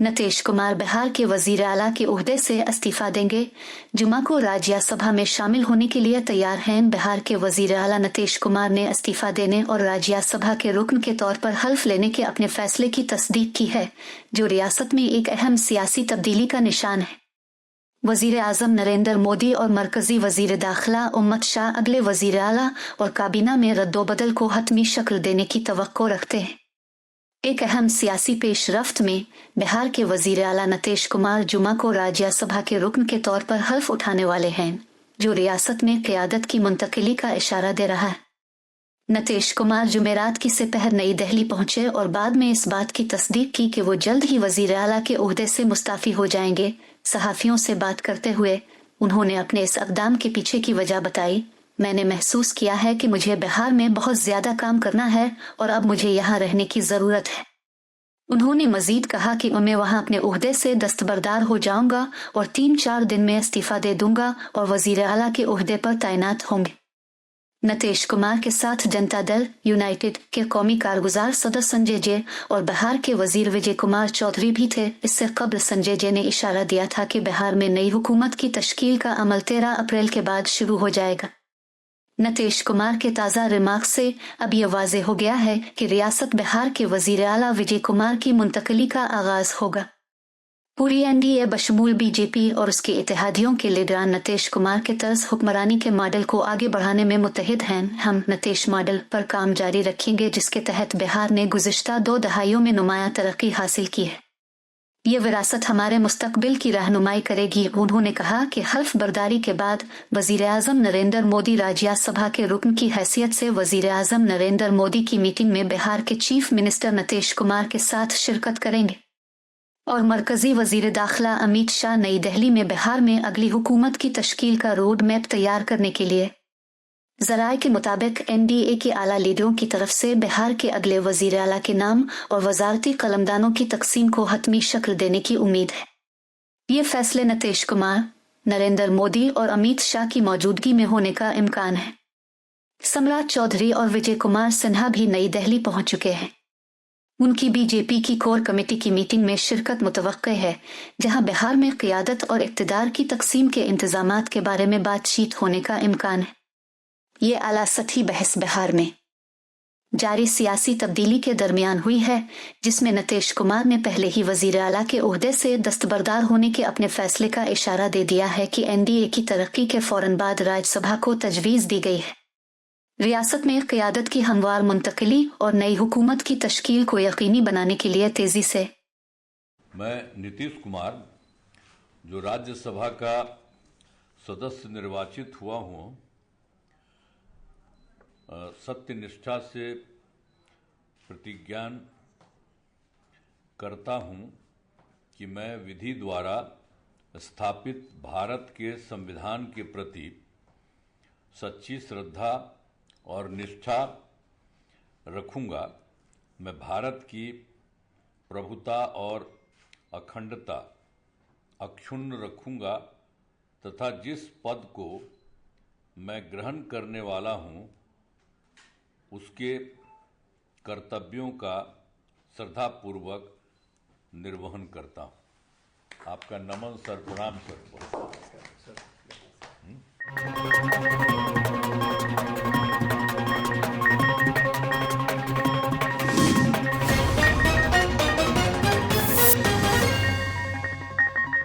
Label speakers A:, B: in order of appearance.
A: नीतीश कुमार बिहार के वजीर आला के ओहदे से इस्तीफा देंगे। जुमा को राज्यसभा में शामिल होने के लिए तैयार हैं। बिहार के वजीर आला नीतीश कुमार ने इस्तीफा देने और राज्यसभा के रुकन के तौर पर हल्फ लेने के अपने फैसले की तस्दीक की है, जो रियासत में एक अहम सियासी तब्दीली का निशान है। वजीर आजम नरेंद्र मोदी और मरकजी वजीर दाखिला अमित शाह अगले वजीर आला और काबीना में रद्दोबदल को हतमी शक्ल देने की तवक्को रखते हैं। एक अहम सियासी पेशरफ्त में बिहार के वजीर आला नीतीश कुमार जुमा को राज्यसभा के रुकन के तौर पर हल्फ उठाने वाले हैं, जो रियासत में क़यादत की मुंतकिली का इशारा दे रहा है। नीतीश कुमार जुमेरात की दोपहर नई दिल्ली पहुंचे और बाद में इस बात की तस्दीक की कि वो जल्द ही वजीर आला के ओहदे से मुस्ताफी हो जाएंगे। सहाफियों से बात करते हुए उन्होंने अपने इस इक़दाम के पीछे की वजह बताई। मैंने महसूस किया है कि मुझे बिहार में बहुत ज्यादा काम करना है और अब मुझे यहाँ रहने की जरूरत है। उन्होंने मजीद कहा कि मैं वहाँ अपने ओहदे से दस्तबरदार हो जाऊंगा और 3-4 दिन में इस्तीफा दे दूंगा और वजीर आला के ओहदे पर तैनात होंगे। नीतीश कुमार के साथ जनता दल यूनाइटेड के कौमी कारगुजार सदस्य संजय जे और बिहार के वजीर विजय कुमार चौधरी भी थे। इससे कबल संजय जे ने इशारा दिया था कि बिहार में नई हुकूमत की तश्कील का अमल 13 अप्रैल के बाद शुरू हो जाएगा। नीतीश कुमार के ताज़ा रिमार्क से अब यह वाज़ेह हो गया है कि रियासत बिहार के वजीर आला विजय कुमार की मुंतकली का आगाज होगा। पूरी एनडीए बशमूल बीजेपी और उसके इत्तेहादियों के लीडरान नीतीश कुमार के तर्ज हुक्मरानी के मॉडल को आगे बढ़ाने में मुत्तहिद हैं। हम नीतीश मॉडल पर काम जारी रखेंगे, जिसके तहत बिहार ने गुज़िश्ता 2 दहाइयों में नुमाया तरक्की हासिल की है। ये विरासत हमारे मुस्तकबिल की रहनुमाई करेगी। उन्होंने कहा कि हल्फ बर्दारी के बाद वजीर आजम नरेंद्र मोदी राज्यसभा के रुकन की हैसियत से वजीर आजम नरेंद्र मोदी की मीटिंग में बिहार के चीफ मिनिस्टर नीतीश कुमार के साथ शिरकत करेंगे और मरकजी वजीर दाखिला अमित शाह नई दिल्ली में बिहार में अगली हुकूमत की तश्कील का रोड मैप तैयार करने के लिए। ज़राए के मुताबिक एनडीए के आला लीडरों की तरफ से बिहार के अगले वजीर आला के नाम और वजारती कलमदानों की तकसीम को हतमी शक्ल देने की उम्मीद है। ये फैसले नीतीश कुमार, नरेंद्र मोदी और अमित शाह की मौजूदगी में होने का इम्कान है। सम्राट चौधरी और विजय कुमार सिन्हा भी नई दिल्ली पहुंच चुके हैं। उनकी बीजेपी की कोर कमेटी की मीटिंग में शिरकत मुतवक्के है, जहां बिहार में क़यादत और इक़्तिदार की तकसीम के इंतजामात के बारे में बातचीत होने का इम्कान है। ये आला सतही बहस बिहार में जारी सियासी तब्दीली के दरमियान हुई है, जिसमें नीतीश कुमार ने पहले ही वजीर आला के ओहदे से दस्तबरदार होने के अपने फैसले का इशारा दे दिया है कि एनडीए की तरक्की के फौरन बाद राज्यसभा को तजवीज़ दी गई है। रियासत में क़यादत की हमवार मुंतकिली और नई हुकूमत की तश्कील को यकीनी बनाने के लिए तेजी से
B: मैं नीतीश कुमार, जो राज्यसभा का सदस्य निर्वाचित हुआ हूँ, सत्य निष्ठा से प्रतिज्ञान करता हूं कि मैं विधि द्वारा स्थापित भारत के संविधान के प्रति सच्ची श्रद्धा और निष्ठा रखूंगा। मैं भारत की प्रभुता और अखंडता अक्षुण्ण रखूंगा तथा जिस पद को मैं ग्रहण करने वाला हूं, उसके कर्तव्यों का श्रद्धापूर्वक निर्वहन करता हूँ। आपका नमन सर, प्रणाम सर।